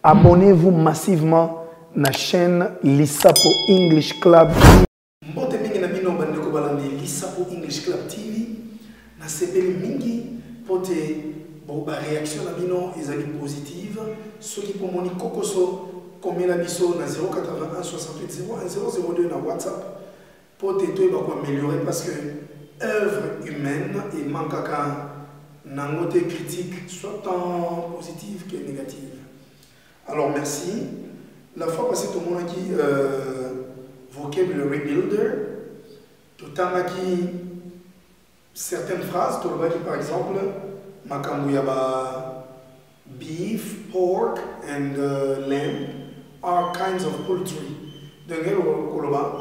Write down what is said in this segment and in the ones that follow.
Abonnez-vous massivement à la chaîne Lissapo English Club. Mbote mingi na bino bandeko balandi Lissapo English Club TV. Na sepeli mingi pote ba réaction na bino ezali positive. Ceux qui pomoni kokoso komela biso na 081 68 01 002 na WhatsApp. Pote to ba ko améliorer parce que œuvre humaine et manquaka nangote critique soit tant positive que négative. Alors merci. La fois passée, tout le monde a dit vocabulary builder. Tout le temps a dit certaines phrases. Tout le monde a dit par exemple Makambouyaba, beef, pork and lamb are kinds of poultry. Donc, Koloba,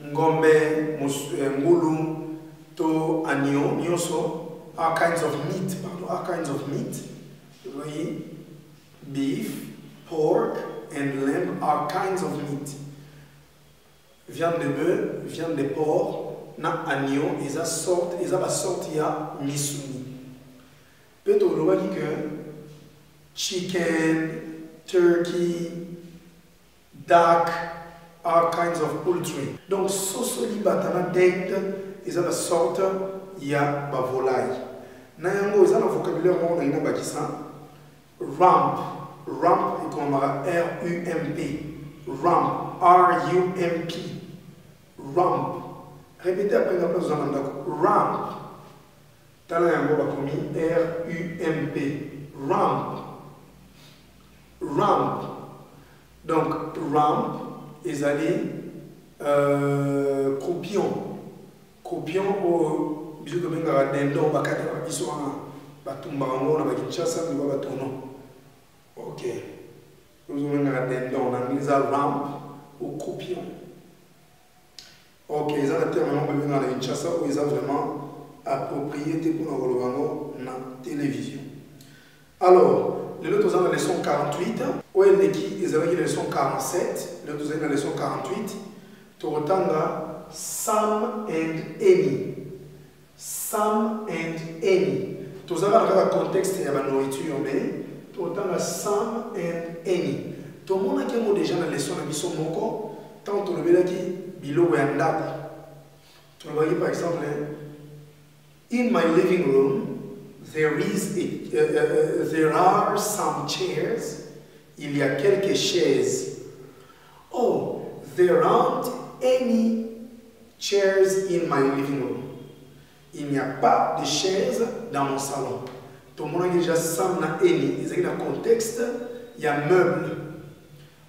Ngombe, Ngulu, to Agneau, Nyoso are kinds of meat. Pardon, are kinds of meat. Vous voyez? Beef, pork, and lamb are kinds of meat. Viande de bœuf, viande de porc, na agneau, et ça sorte ya misuni. Peut-être on va dire que chicken, turkey, duck are kinds of poultry. Donc, sosoli batana dent, et ça sorte ya ba volaille. Na yango, ça na vocabulaire on a bakisa. Ramp, ramp est comme R-U-M-P. Ramp, R-U-M-P. Ramp. Répétez après la place de ramp. Tala yango ba komi R-U-M-P. Ramp. Ramp. Donc ramp est allé croupion. Croupion au bisou de benga dendon bakati ba biso batumba ngo na bakinshasa ni ba batono. Ok. Nous avons un dindon, on a mis à rampe ou croupion. Ok, ils ont un terme dans la Kinshasa où ils ont vraiment approprié pour nous la télévision. Alors, les autres ont la leçon 48, où ils ont la leçon 47, les autres ont la leçon 48. Tu retends Sam and Any. Sam and Any. Tu as le contexte de la nourriture, mais autant la Sam and Any. Tout le monde a déjà la leçon de Bisso Moko, tant on le dit, Bilo Wendako. Tu le vois par exemple, in my living room, there are some chairs. Il y a quelques chaises. Oh, there aren't any chairs in my living room. Il n'y a pas de chaises dans mon salon. Tout le monde a déjà Sam na Eni. Ils ont un contexte, il y a meuble.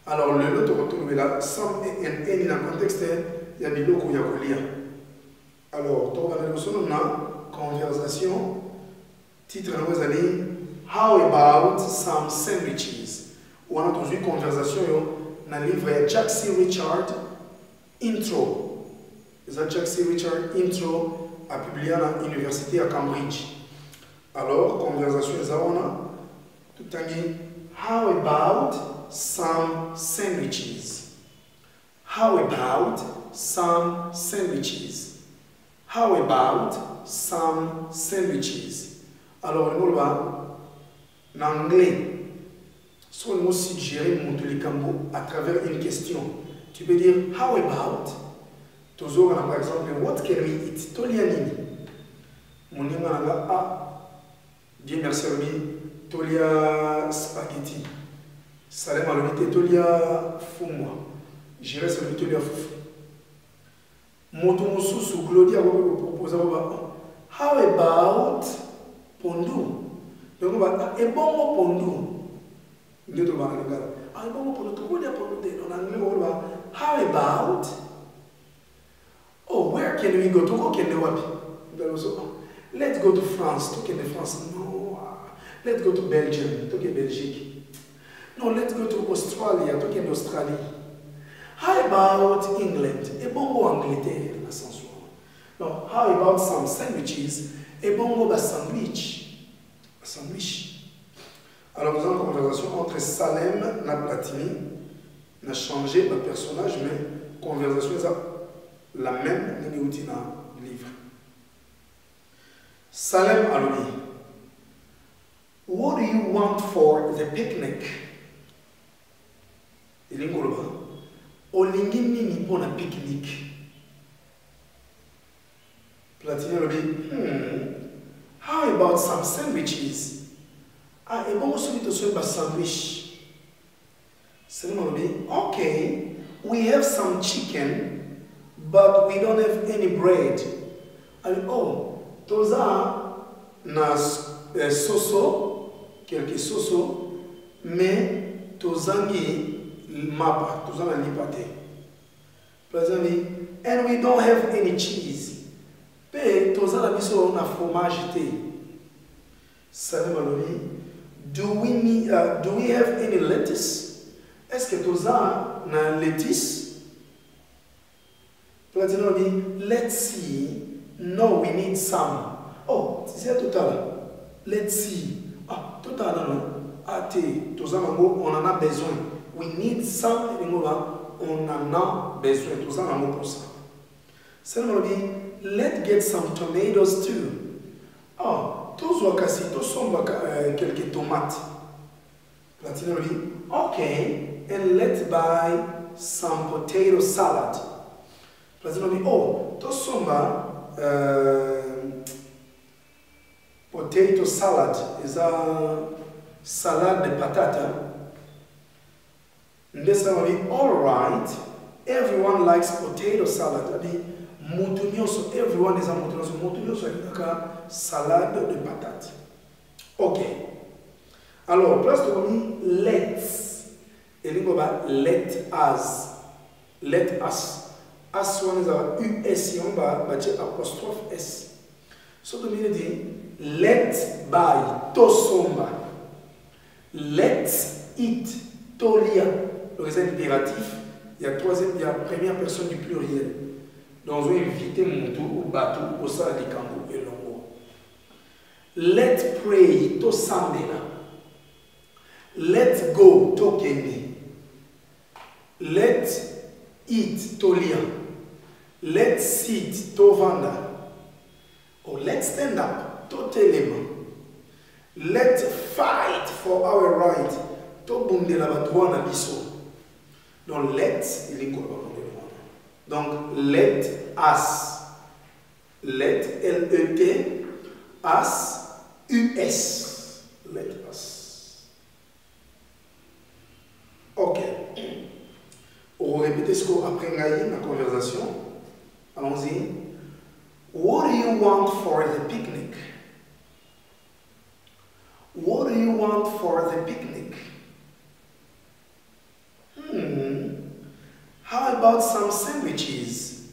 Alors le lot, on retrouve là, Sam et Eni dans le contexte, il y a des locaux, il y a colia. Alors, tu vas aller dans conversation. Titre de allez, how about some sandwiches? On a entendu conversation dans le livre Jack C. Richard Intro. Jack C. Richard Intro a publié à l'université à Cambridge. Alors, conversation est tout le temps. How about some sandwiches? How about some sandwiches? How about some sandwiches? Alors, nous va en anglais. Si on nous suggère à travers une question, tu peux dire how about? Toujours, par exemple, what can we eat? Tolianini. Mon nom est bien merci Robi, tolia spaghetti. Salem a l'unité tolia fumwa. J'irai sur le tolia fufu. Moto sous Claudia va proposer how about pondu? Donc on va et bon pondu. Nous devons regarder. Ah bon pondu, tout le monde a pondu. En anglais on va how about? Oh, where can we go? To go can we let's go to France. To go to France. No. Let's go to Belgium. To go to Belgique. No, let's go to Australia. To go to Australie. How about England? Et bon Angleterre, la sensuelle. No, how about some sandwiches? Et bon sandwich. Sandwich. Alors nous avons une conversation entre Salem et Platini. On a changé le personnage, mais conversation ça la même ni outil dans livre. Salem alobi. What do you want for the picnic? Ilingoloba. Olingi nini pour la picnic? Platini alobi. How about some sandwiches? Ah, et bon aussi to so sandwich. Salem alobi. Okay, we have some chicken, but we don't have any bread. Oh, toza na soso, quelques soso, mais tozangi mapa, tozana lipate. And we don't have any cheese. Pe tozana biso na fromage te. Do we have any lettuce? Est-ce que toza na lettuce? Let's see. No, we need some. Oh, c'est tout à l'heure. Let's see. Ah, tout à l'heure, ah, on en a besoin. We need some. On en a besoin. Tout ça, on pour ça. Seulement, let's get some tomatoes too. Oh, tous quelques tomates. Okay, and let's buy some potato salad. Oh, tosomba potato salad is a salad de patata. All right, everyone likes potato salad. Everyone is a mutunyoso salade de patate. Okay. Alors, place de let's. Let us. Let us. As one is our US apostrophe S. So the meaning let buy tosomba. Let's eat tolia. Le raison impératif, il y a première personne du pluriel. Donc on va inviter mon tour au bateau au sein du campo et longo. Let's pray tosambela. Let's go tokende. Let's eat tolia. Let's sit tovanda. Or let's stand up totelema. Let's fight for our right. Tobundela batwana biso. Donc let's il est quoi? Donc let us. Let L-E-T us US. Let us. Ok. On va répéter ce qu'on après la conversation. Allons-y. What do you want for the picnic? What do you want for the picnic? How about some sandwiches?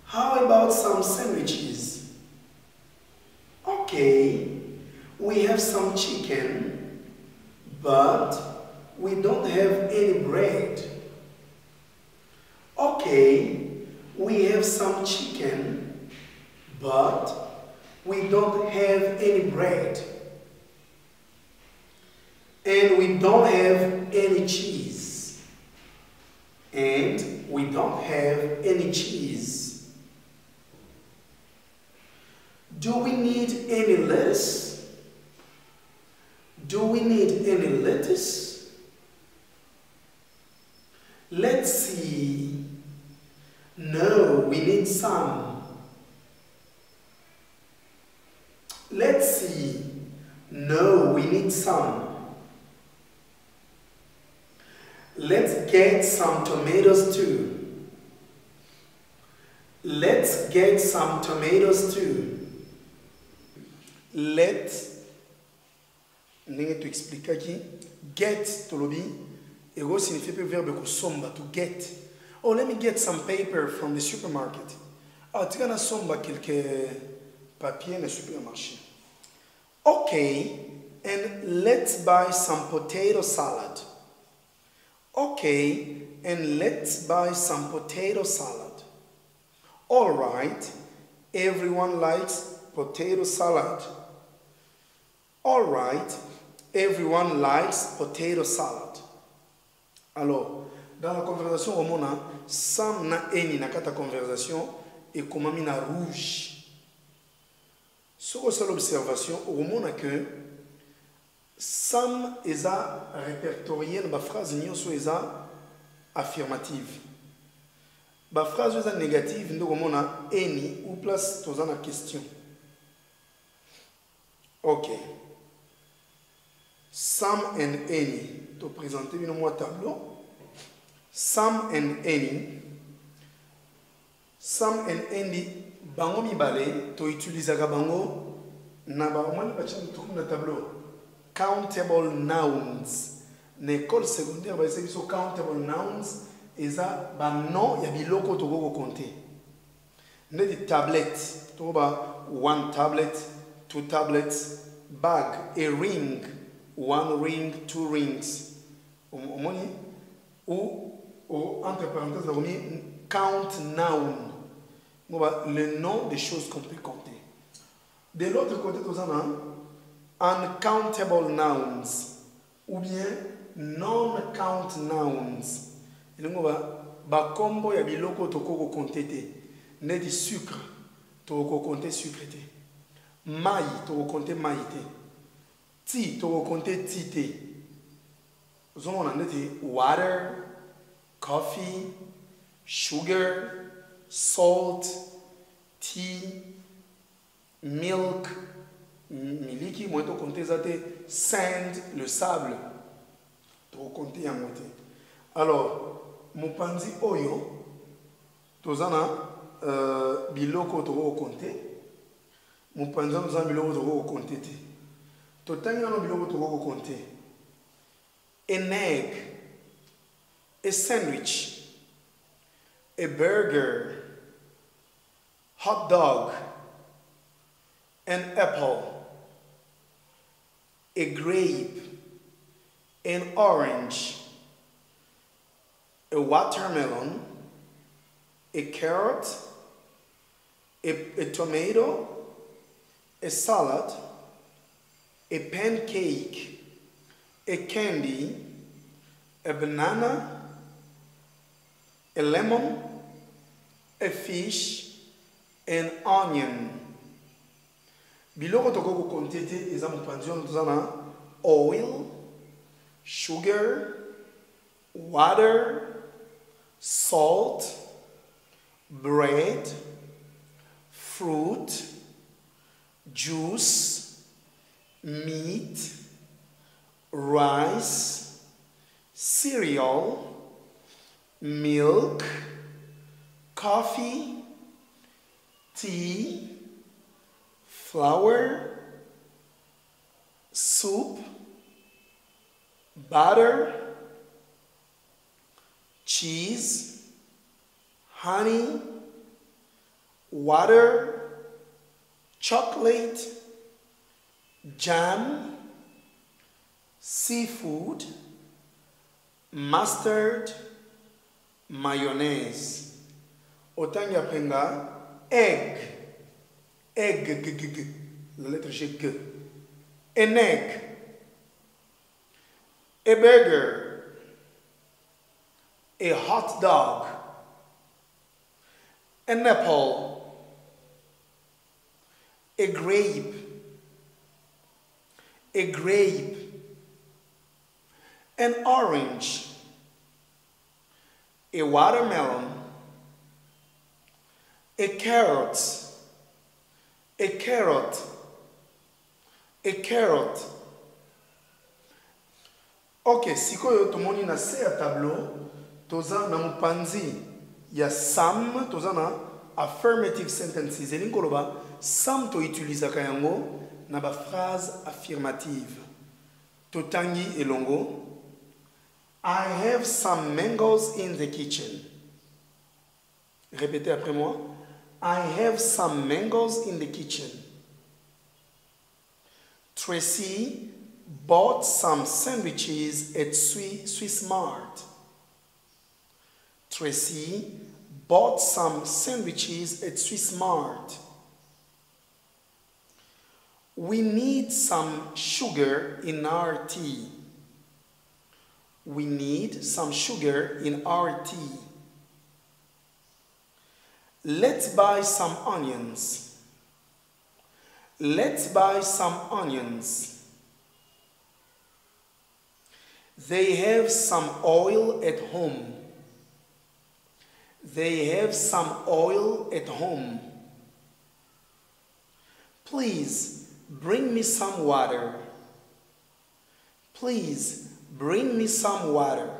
How about some sandwiches? Okay, we have some chicken, but we don't have any bread. Okay, we have some chicken, but we don't have any bread. And we don't have any cheese. And we don't have any cheese. Do we need any lettuce? Do we need any lettuce? Let's see. No, we need some. Let's see. No, we need some. Let's get some tomatoes too. Let's get some tomatoes too. Let's, ndenge tu explica aqui, get tolobi, ego signifie le verbe kusomba, to get. Oh, let me get some paper from the supermarket. Ah, tu gana somba quelques papiers dans le supermarché. Okay, and let's buy some potato salad. Okay, and let's buy some potato salad. All right, everyone likes potato salad. All right, everyone likes potato salad. Alors, dans la conversation, au monde, Sam na eni na kata conversation et comment na rouge. Sur cette observation, au monde que Sam est répertorié dans la phrase est affirmative. La phrase est négative, nous avons eni ou place dans la question. Ok. Sam and Eni. Tu présenter un tableau. Sam and Eni. Sam and Eni. Bango mi balé. Tu utilises bango. Na bango na tableau. Countable nouns. L'école secondaire va essayer sur countable nouns. Et ça, non, il y a des locaux qui vont compter. Il y a des tablettes. Tu vois, one tablet, two tablets, bag, a ring, one ring, two rings. Ou, entre parenthèses, on met count noun. Le nom des choses qu'on peut compter. De l'autre côté, tu as uncountable nouns. Ou bien non-count nouns. Il y a combo ya biloko toko compter ne di sucre toko compter sucre te mai toko compter mai te ti toko compter ti te zomo na ndeti water coffee sugar salt tea milk miliki moi toko compter zate sand le sable toko compter ya moite. Alors Mupanzi oyo, tozana biloko toko compter. Mupanzi tozana biloko toko compter te. Totanga no biloko toko compter. An egg, a sandwich, a burger, hot dog, an apple, a grape, an orange, a watermelon, a carrot, a tomato, a salad, a pancake, a candy, a banana, a lemon, a fish, an onion. Biloko toko kontete eza mupanzion tozana oil, sugar, water, salt, bread, fruit, juice, meat, rice, cereal, milk, coffee, tea, flour, soup, butter, cheese, honey, water, chocolate, jam, seafood, mustard, mayonnaise. Autant y a egg, egg, la lettre G, G. An egg, a burger, a hot dog, an apple, a grape, an orange, a watermelon, a carrot, Ok, si koyo tomoni na se a tableau, toza na mupanzi ya Sam, toza na affirmative sentences. Elinkoloba, Sam to utiliza kayango na ba phrase affirmative. Totangi elongo. I have some mangoes in the kitchen. Répétez après moi. I have some mangoes in the kitchen. Tracy bought some sandwiches at Swiss Mart. Tracy bought some sandwiches at Swiss Mart. We need some sugar in our tea. We need some sugar in our tea. Let's buy some onions. Let's buy some onions. They have some oil at home. They have some oil at home. Please bring me some water. Please bring me some water.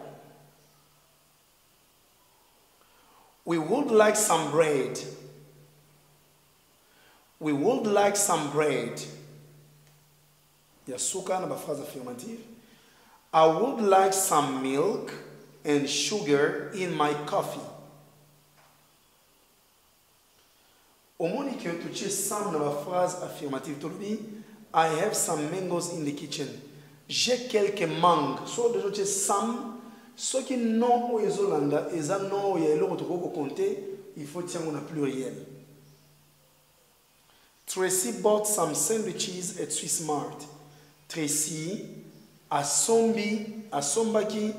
We would like some bread. We would like some bread. Yasuka na phrase affirmative. I would like some milk and sugar in my coffee. Omoni que tu che some na phrase affirmative to be I have some mangoes in the kitchen. J'ai quelques mangues. So de tu some ce qui non au Yolanda et ça non il y a l'autre qu'on compter, il faut tirer un pluriel. Tracy bought some sandwiches at Swiss Mart. Tracy a sombaki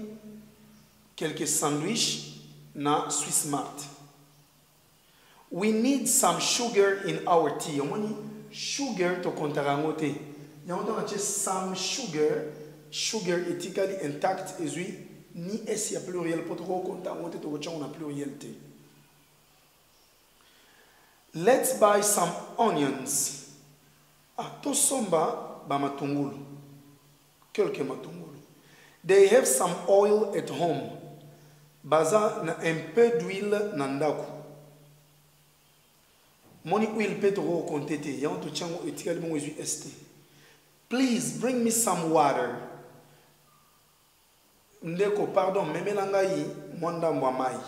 quelques sandwiches na Swiss Mart. We need some sugar in our tea. Omoni sugar to kontarangote. Ya on a some sugar ethically intact is we ni s ya pluriel pour to kontarangote to on a pluriel te. Let's buy some onions. To somba ba matungulu. Quelques matungulu. They have some oil at home. Baza na un peu d'huile nandaku. Moni huile peut trop contete. Ya on to chango ethically mon is st. Please bring me some water. Ndeko pardon memelanga yi mwanda mwamai.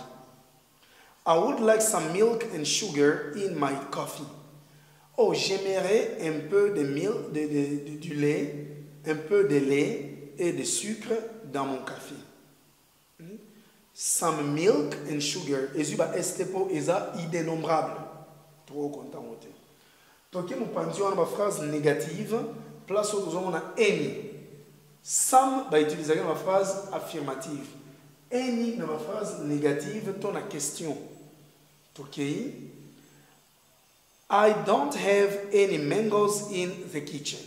I would like some milk and sugar in my coffee. Oh, j'aimerais un peu du lait, un peu de lait et de sucre dans mon café. Some milk and sugar. Ezuba estepo eza idénombrable. Trop content. Donc, nous pensons à phrase négative, place où nous avons any. Some va utiliser la phrase affirmative. Any dans la phrase négative, ton la question. Ok. I don't have any mangoes in the kitchen.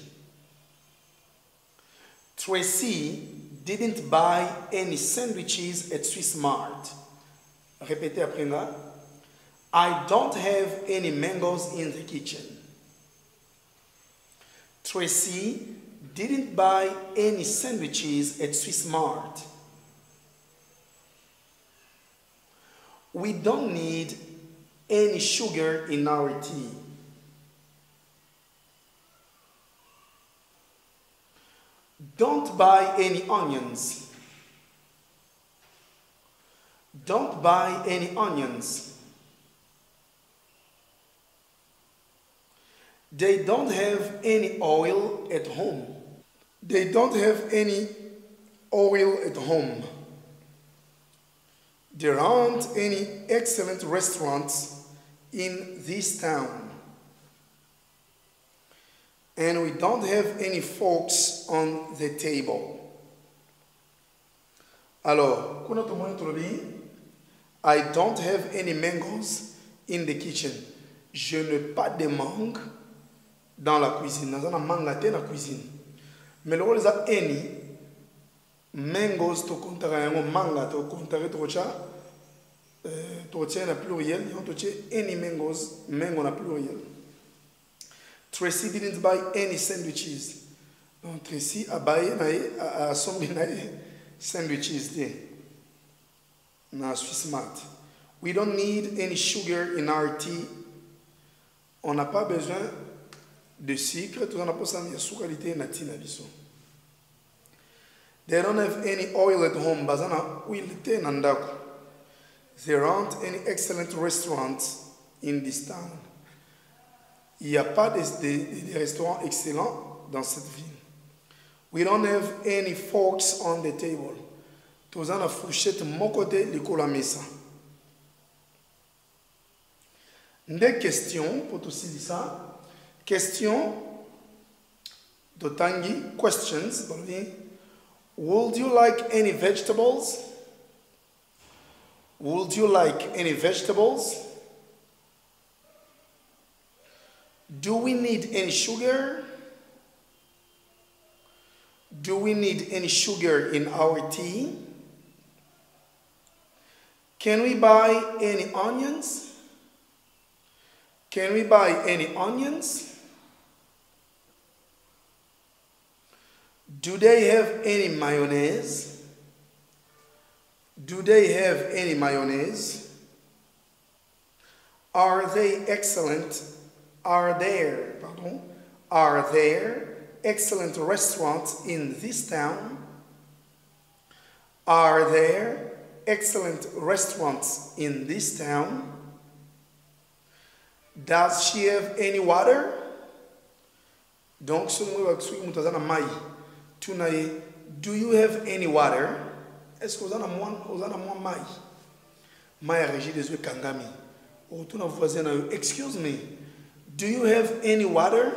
Tracy didn't buy any sandwiches at Swiss Mart. Répétez après là. I don't have any mangoes in the kitchen. Tracy didn't buy any sandwiches at Swiss Mart. We don't need any sugar in our tea. Don't buy any onions. Don't buy any onions. They don't have any oil at home. They don't have any oil at home. There aren't any excellent restaurants in this town. And we don't have any forks on the table. Alors, I don't have any mangoes in the kitchen. Je n'ai pas de mangue dans la cuisine. Nous avons mangate dans la cuisine. Mais le rôle est any mangoes to contraire manga to contraire to cha to cha na pluriel yon to cha any mangoes mango na pluriel. Tracy didn't buy any sandwiches. Donc Tracy a buy na a sombi na sandwiches there na Swiss Mart. We don't need any sugar in our tea. On n'a pas besoin de sucre, tout on a pas ça de sucralité na tea na biso. They don't have any oil at home. Bazana oil te nandaku. There aren't any excellent restaurants in this town. Il n'y a pas de restaurants excellents dans cette ville. We don't have any forks on the table. Tous on a fourchette mon côté l'école à mesa. Des questions pour tout dire ça. Question de tangi questions. Would you like any vegetables? Would you like any vegetables? Do we need any sugar? Do we need any sugar in our tea? Can we buy any onions? Can we buy any onions? Do they have any mayonnaise? Do they have any mayonnaise? Are they excellent? Are there excellent restaurants in this town? Are there excellent restaurants in this town? Does she have any water? Donc, do you have any water? Est-ce que vous en avez mai? Mai a régi des yeux kangami. Excuse me, do you have any water?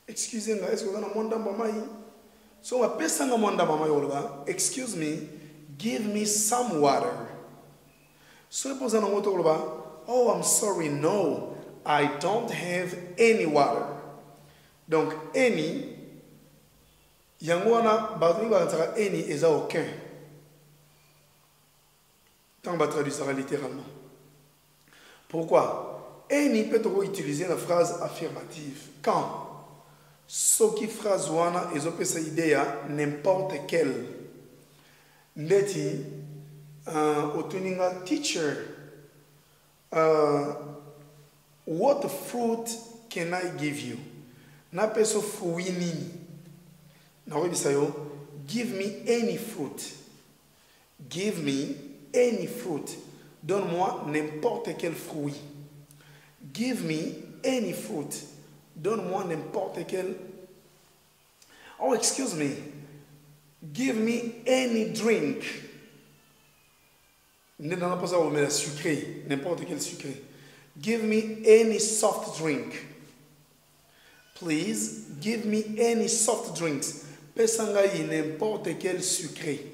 Excuse me, est-ce que vous en avez mai? So, excuse me, give me some water. So, oh, I'm sorry, no, I don't have any water. Donc, any, yangwana, any est à aucun. Tant que traduire ça littéralement. Pourquoi? Any peut utiliser la phrase affirmative. Quand? Ce qui phrase wana est opesa idée n'importe quelle. Ndeti, otuninga teacher. What fruit can I give you? Na peso fruit nini? Na webisayo, give me any fruit. Give me any fruit. Donne-moi n'importe quel fruit. Give me any fruit. Donne-moi n'importe quel. Oh, excuse me. Give me any drink. Sucré, n'importe quel sucré. Give me any soft drink. Please, give me any soft drinks. Pesangayi, n'importe quel sucré.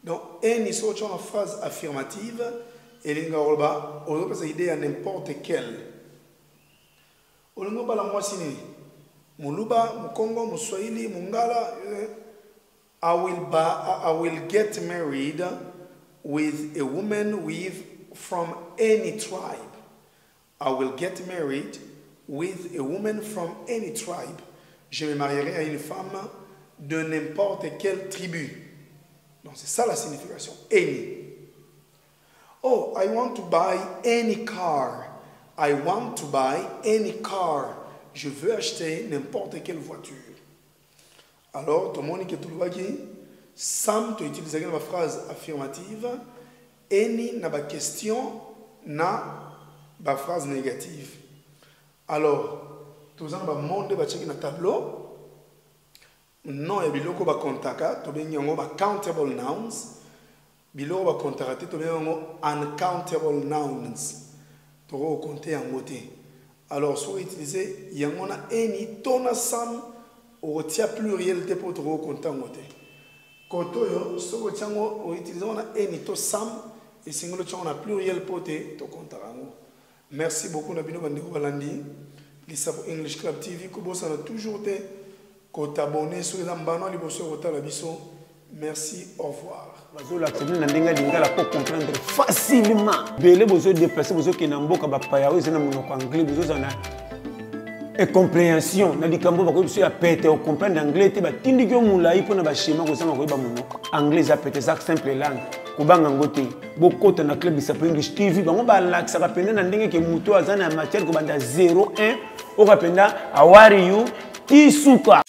Donc, any c'est une phrase affirmative. Et l'inga olba, on peut idée à n'importe quel. Olingo bala mwasini. Muluba, Mukongo, Muswahili, Mungala. I will get married with a woman from any tribe. I will get married with a woman from any tribe. Je me marierai à une femme de n'importe quelle tribu. Donc c'est ça la signification. Any. Oh, I want to buy any car. I want to buy any car. Je veux acheter n'importe quelle voiture. Alors, tout le monde qui est tout le monde, Sam, tu utilises la phrase affirmative. Any n'a pas question, n'a pas phrase négative. Alors, tout ça, on va monter le tableau. Non, il y a biloko ba kontaka, to bien yango ba countable nouns. Biloko ba kontakate, to bien yango uncountable nouns. To go compter en moté. Alors, soit utiliser yango na any tona sam au tia pluriel te pour to go compter en moté. Koto yo, soit tiango o utiliser on a any to sam et singulo tiango na pluriel pour te to compter en. Merci beaucoup na bino bandeko balandi. Lisa pour English Club TV ko bossa na toujours te ko t'abonner sur les ambano liboso ko la biso. Merci, au revoir. Bazola tena ndinga lingala pour comprendre facilement. Bele bozo déplacer bozo kinamboka ba paya ozo na monoko anglais bozo na et compréhension na likambo ba ko biso ya pete o comprendre anglais te ba tindi ko mulai pona ba schéma ko sama ko ba monoko anglais a pete ça simple langue ko banga ngote bokota na club isa English TV bango ba laksa ka pena na ndenge ke muto azana matière ko banda 01 o ka penda awari you tisuka